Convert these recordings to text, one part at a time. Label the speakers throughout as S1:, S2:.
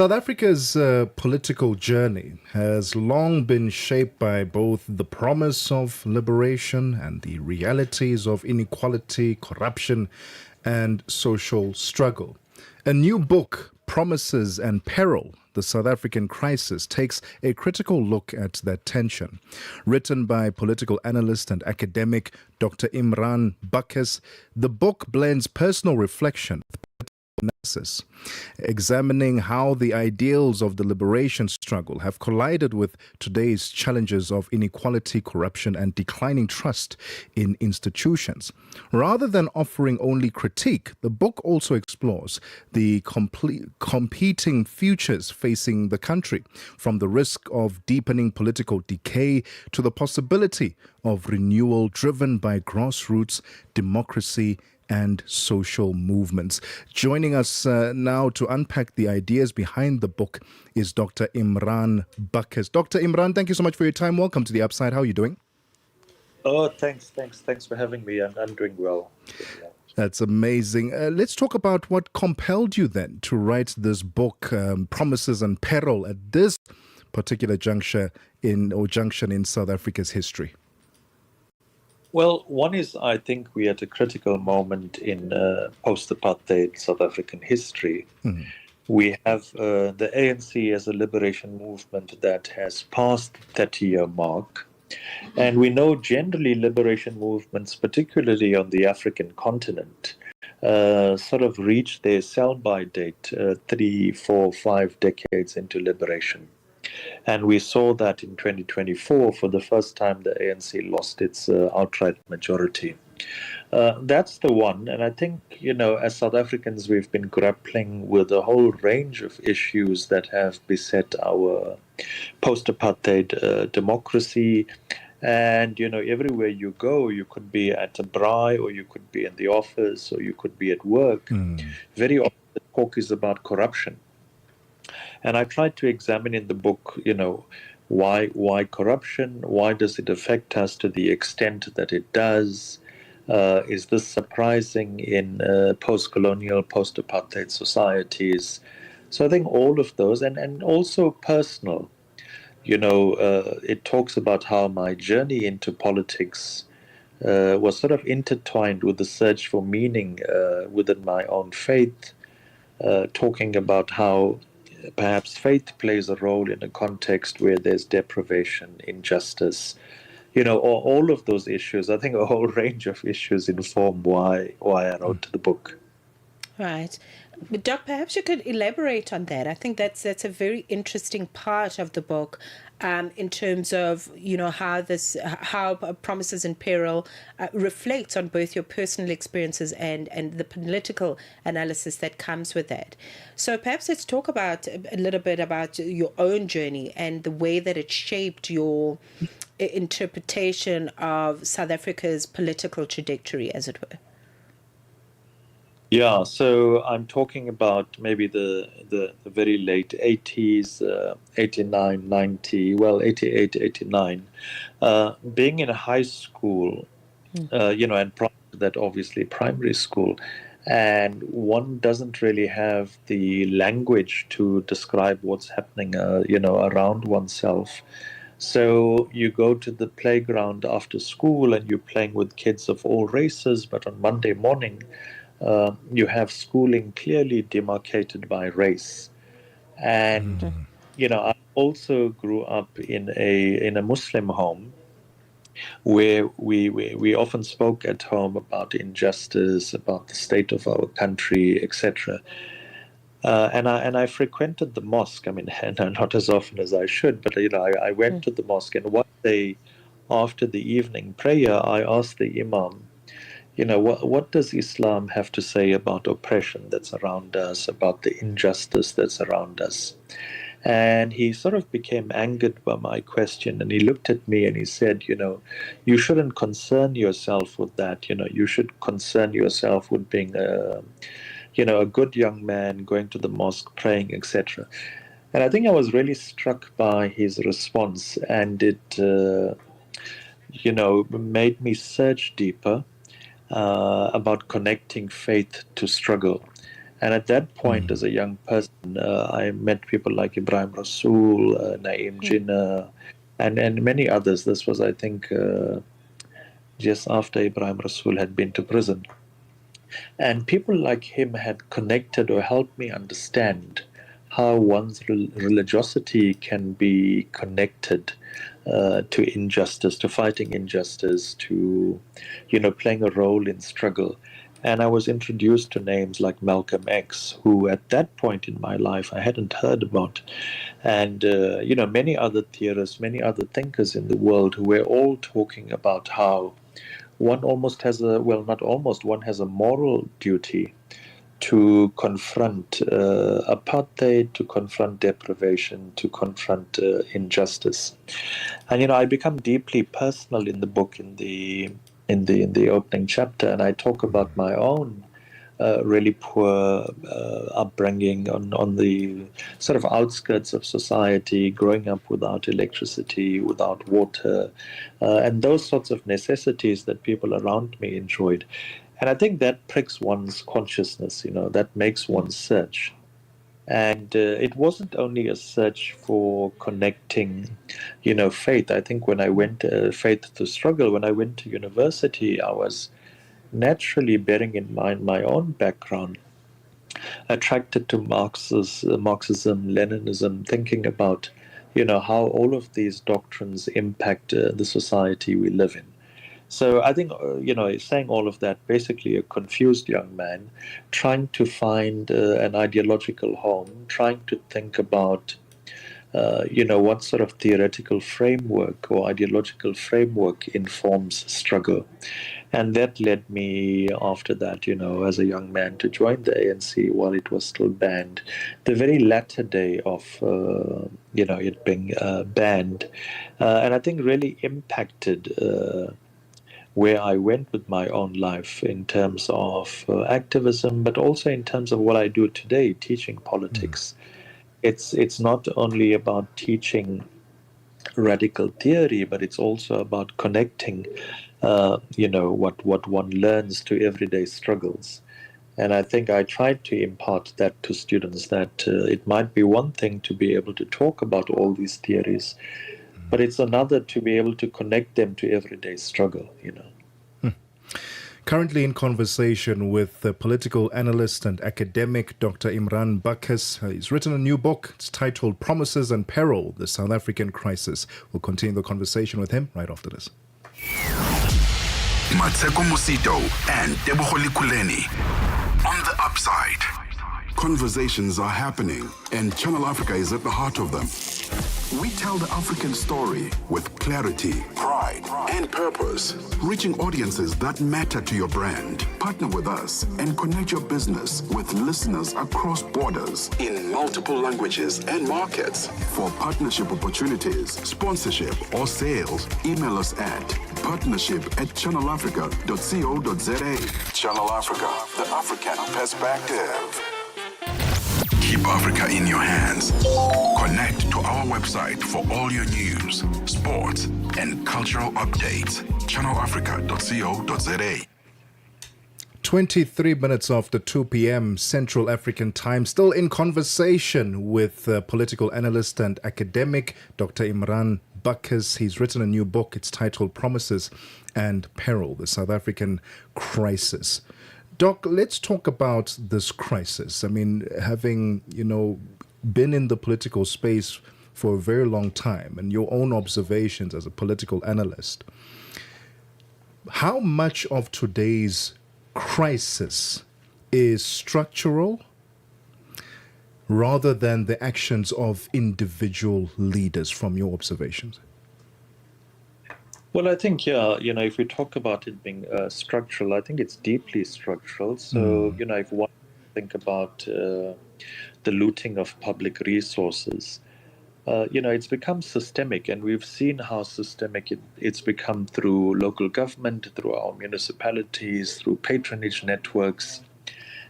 S1: South Africa's political journey has long been shaped by both the promise of liberation and the realities of inequality, corruption, and social struggle. A new book, Promises and Peril, The South African Crisis, takes a critical look at that tension. Written by political analyst and academic Dr Imraan Buccus, the book blends personal reflection analysis, examining how the ideals of the liberation struggle have collided with today's challenges of inequality, corruption, and declining trust in institutions. Rather than offering only critique, the book also explores the competing futures facing the country, from the risk of deepening political decay to the possibility of renewal driven by grassroots democracy and social movements. Joining us now to unpack the ideas behind the book is Dr Imraan Buccus. Dr Imraan, thank you so much for your time. Welcome to The Upside. How are you doing?
S2: Oh, thanks for having me. I'm doing well.
S1: That's amazing. Let's talk about what compelled you then to write this book, Promises and Peril, at this particular junction in South Africa's history.
S2: Well, one is, I think we are at a critical moment in post-apartheid South African history. Mm-hmm. We have the ANC as a liberation movement that has passed the 30-year mark. And we know generally liberation movements, particularly on the African continent, sort of reach their sell-by date 3, 4, 5 decades into liberation. And we saw that in 2024, for the first time, the ANC lost its outright majority. That's the one. And I think, as South Africans, we've been grappling with a whole range of issues that have beset our post-apartheid democracy. And, everywhere you go, you could be at a braai, or you could be in the office, or you could be at work. Very often the talk is about corruption. And I tried to examine in the book, why corruption? Why does it affect us to the extent that it does? Is this surprising in post-colonial, post-apartheid societies? So I think all of those, and also personal. It talks about how my journey into politics was sort of intertwined with the search for meaning within my own faith, talking about how perhaps faith plays a role in a context where there's deprivation, injustice, all of those issues. I think a whole range of issues inform why I wrote the book.
S3: Right. Doc, perhaps you could elaborate on that. I think that's a very interesting part of the book, in terms of how Promises and Peril reflects on both your personal experiences and the political analysis that comes with that. So perhaps let's talk about a little bit about your own journey and the way that it shaped your interpretation of South Africa's political trajectory, as it were.
S2: Yeah, so I'm talking about maybe the very late 80s, 89, 90, well, 88, 89. Being in high school, and prior to that, obviously, primary school, and one doesn't really have the language to describe what's happening, around oneself. So you go to the playground after school and you're playing with kids of all races, but on Monday morning, you have schooling clearly demarcated by race. And, I also grew up in a Muslim home where we often spoke at home about injustice, about the state of our country, etc. And I frequented the mosque. I mean, not as often as I should, but I went to the mosque, and one day after the evening prayer, I asked the imam, what does Islam have to say about oppression that's around us, about the injustice that's around us? And he sort of became angered by my question, and he looked at me and he said, you shouldn't concern yourself with that. You should concern yourself with being a good young man, going to the mosque, praying, etc. And I think I was really struck by his response, and it, made me search deeper about connecting faith to struggle. And at that point, as a young person, I met people like Ibrahim Rasool, Naeem Jinnah, and many others. This was, I think, just after Ibrahim Rasool had been to prison. And people like him had connected or helped me understand how one's religiosity can be connected to injustice, to fighting injustice, to, playing a role in struggle. And I was introduced to names like Malcolm X, who at that point in my life I hadn't heard about. And, many other theorists, many other thinkers in the world who were all talking about how one almost has not almost, one has a moral duty to confront apartheid, to confront deprivation, to confront injustice. And I become deeply personal in the book, in the opening chapter, and I talk about my own really poor upbringing on the sort of outskirts of society, growing up without electricity, without water, and those sorts of necessities that people around me enjoyed. And I think that pricks one's consciousness, that makes one search. And it wasn't only a search for connecting, faith. I think when I went, faith to struggle, when I went to university, I was naturally, bearing in mind my own background, attracted to Marxism, Leninism, thinking about, how all of these doctrines impact the society we live in. So I think, saying all of that, basically a confused young man trying to find an ideological home, trying to think about, what sort of theoretical framework or ideological framework informs struggle. And that led me, after that, as a young man, to join the ANC while it was still banned. The very latter day of, it being banned. And I think really impacted where I went with my own life in terms of activism, but also in terms of what I do today, teaching politics. It's not only about teaching radical theory, but it's also about connecting, what one learns to everyday struggles. And I think I tried to impart that to students, that it might be one thing to be able to talk about all these theories, but it's another to be able to connect them to everyday struggle,
S1: Currently in conversation with the political analyst and academic Dr. Imraan Buccus. He's written a new book. It's titled Promises and Peril, the South African Crisis. We'll continue the conversation with him right after this.
S4: Mosito and Tebogo Lekhuleni on the upside. Conversations are happening, and Channel Africa is at the heart of them. We tell the African story with clarity, pride, and purpose, reaching audiences that matter to your brand. Partner with us and connect your business with listeners across borders in multiple languages and markets. For partnership opportunities, sponsorship, or sales, email us at partnership@channelafrica.co.za. Channel Africa, the African perspective. Keep Africa in your hands. Connect to our website for all your news, sports, and cultural updates. channelafrica.co.za.
S1: 23 minutes after 2 p.m. Central African Time. Still in conversation with political analyst and academic Dr. Imraan Buccus. He's written a new book. It's titled Promises and Peril, the South African Crisis. Doc, let's talk about this crisis. I mean, having, been in the political space for a very long time and your own observations as a political analyst, how much of today's crisis is structural rather than the actions of individual leaders from your observations?
S2: Well, I think, if we talk about it being structural, I think it's deeply structural. So, if one think about the looting of public resources, it's become systemic, and we've seen how systemic it's become through local government, through our municipalities, through patronage networks.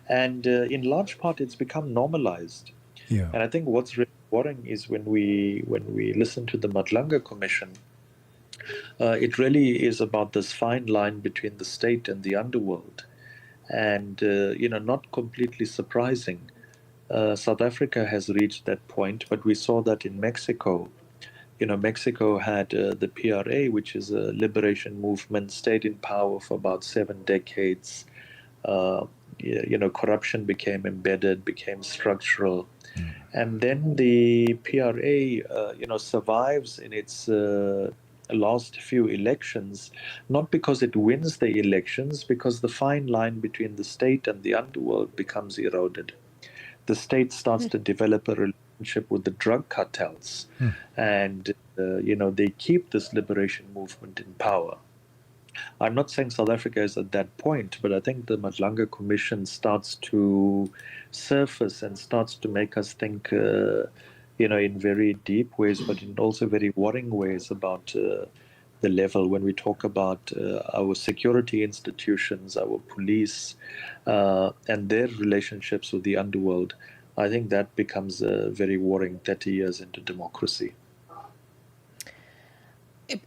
S2: And in large part, it's become normalized.
S1: Yeah.
S2: And I think what's really worrying is when we listen to the Madlanga Commission, it really is about this fine line between the state and the underworld. And, not completely surprising. South Africa has reached that point, but we saw that in Mexico. Mexico had the PRA, which is a liberation movement, stayed in power for about 7 decades. Corruption became embedded, became structural. And then the PRA, survives in its last few elections, not because it wins the elections, because the fine line between the state and the underworld becomes eroded. The state starts to develop a relationship with the drug cartels, and they keep this liberation movement in power. I'm not saying South Africa is at that point, but I think the Madlanga Commission starts to surface and starts to make us think, in very deep ways, but in also very worrying ways about the level when we talk about our security institutions, our police, and their relationships with the underworld. I think that becomes very worrying 30 years into democracy.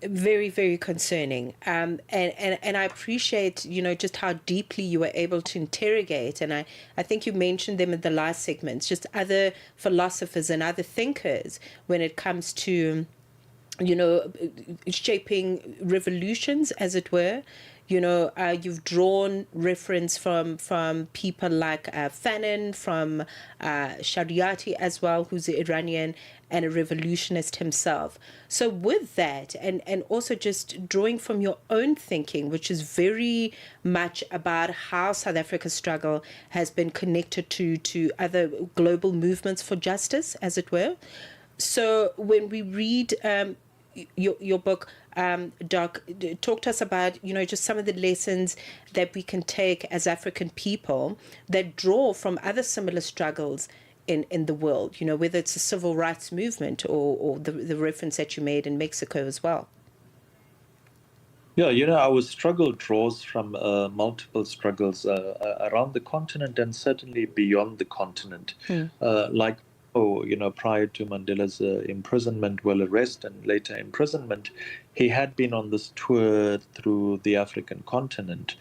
S3: Very, very concerning. And I appreciate, just how deeply you were able to interrogate. And I think you mentioned them in the last segments, just other philosophers and other thinkers when it comes to, shaping revolutions, as it were. You've drawn reference from people like Fanon, from Shariati as well, who's an Iranian and a revolutionist himself. So with that, and also just drawing from your own thinking, which is very much about how South Africa's struggle has been connected to other global movements for justice, as it were. So when we read your book, Doc, talk to us about, just some of the lessons that we can take as African people that draw from other similar struggles in the world, whether it's the civil rights movement or the reference that you made in Mexico as well.
S2: Yeah, our struggle draws from multiple struggles around the continent and certainly beyond the continent. Prior to Mandela's imprisonment, arrest, and later imprisonment, he had been on this tour through the African continent,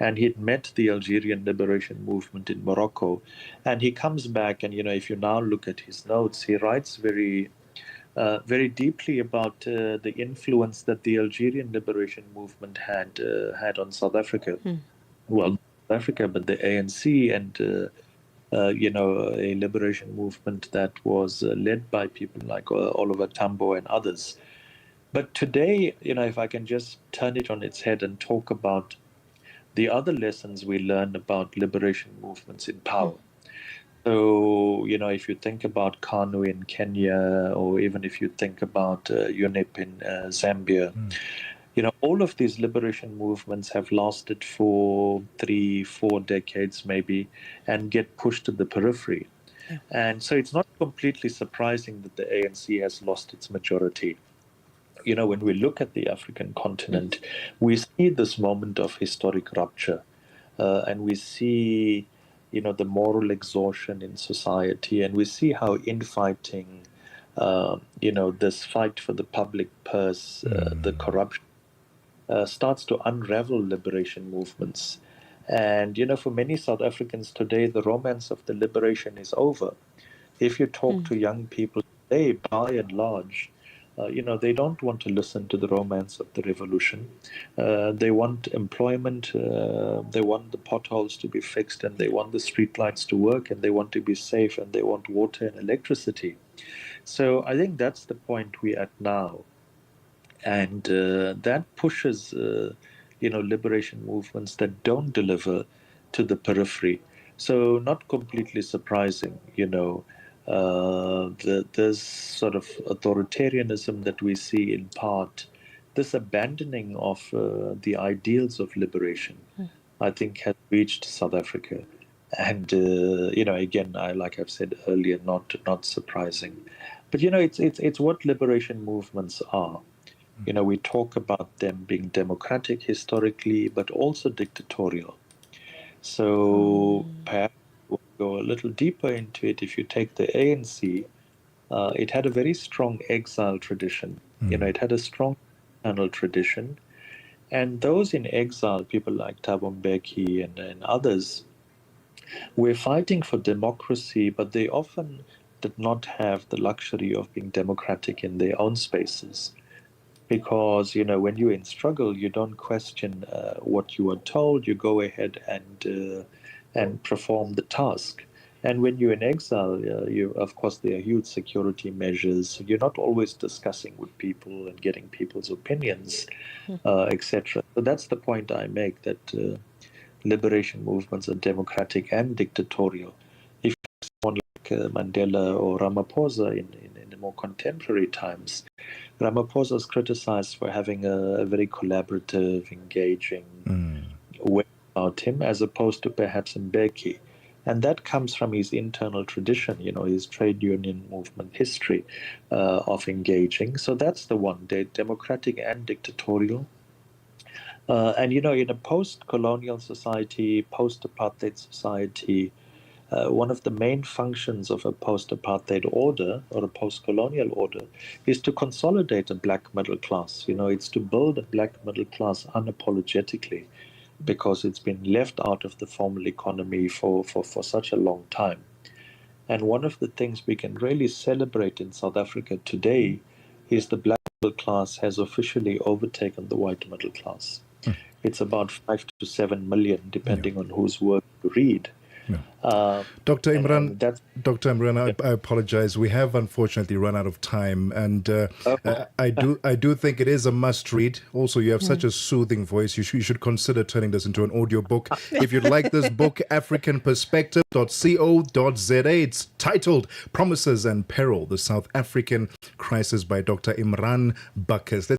S2: and he'd met the Algerian liberation movement in Morocco. And he comes back, and if you now look at his notes, he writes very deeply about the influence that the Algerian liberation movement had on South Africa. Well, not South Africa, but the ANC and a liberation movement that was led by people like Oliver Tambo and others. But today, if I can just turn it on its head and talk about the other lessons we learn about liberation movements in power. So, if you think about KANU in Kenya, or even if you think about UNIP in Zambia, all of these liberation movements have lasted for 3-4 decades maybe and get pushed to the periphery. Yeah. And so it's not completely surprising that the ANC has lost its majority. When we look at the African continent, we see this moment of historic rupture, and we see, the moral exhaustion in society, and we see how infighting, this fight for the public purse, the corruption, starts to unravel liberation movements. And, for many South Africans today, the romance of the liberation is over. If you talk to young people today, by and large, they don't want to listen to the romance of the revolution. They want employment, they want the potholes to be fixed, and they want the streetlights to work, and they want to be safe, and they want water and electricity. So I think that's the point we're at now. And that pushes, liberation movements that don't deliver to the periphery. So not completely surprising, this sort of authoritarianism that we see in part, this abandoning of the ideals of liberation, I think has reached South Africa. And, again, like I've said earlier, not surprising. But, it's what liberation movements are. We talk about them being democratic historically, but also dictatorial. So perhaps we'll go a little deeper into it. If you take the ANC, it had a very strong exile tradition. It had a strong internal tradition. And those in exile, people like Thabo Mbeki and others, were fighting for democracy, but they often did not have the luxury of being democratic in their own spaces. Because, when you're in struggle, you don't question what you are told. You go ahead and perform the task. And when you're in exile, of course, there are huge security measures. So you're not always discussing with people and getting people's opinions, etc. So that's the point I make, that liberation movements are democratic and dictatorial. If someone like Mandela or Ramaphosa in the more contemporary times, Ramaphosa is criticized for having a very collaborative, engaging way about him, as opposed to perhaps Mbeki. And that comes from his internal tradition, his trade union movement history of engaging. So that's the one, democratic and dictatorial. And in a post-colonial society, post-apartheid society, one of the main functions of a post-apartheid order or a post-colonial order is to consolidate a black middle class. It's to build a black middle class unapologetically, because it's been left out of the formal economy for such a long time. And one of the things we can really celebrate in South Africa today is the black middle class has officially overtaken the white middle class. It's about 5 to 7 million, depending on whose work you read.
S1: Dr. Imraan, I apologize. We have unfortunately run out of time, and I do think it is a must read. Also, you have such a soothing voice. You should consider turning this into an audiobook. If you'd like this book, africanperspective.co.za. It's titled Promises and Peril, the South African Crisis by Dr. Imraan Buccus.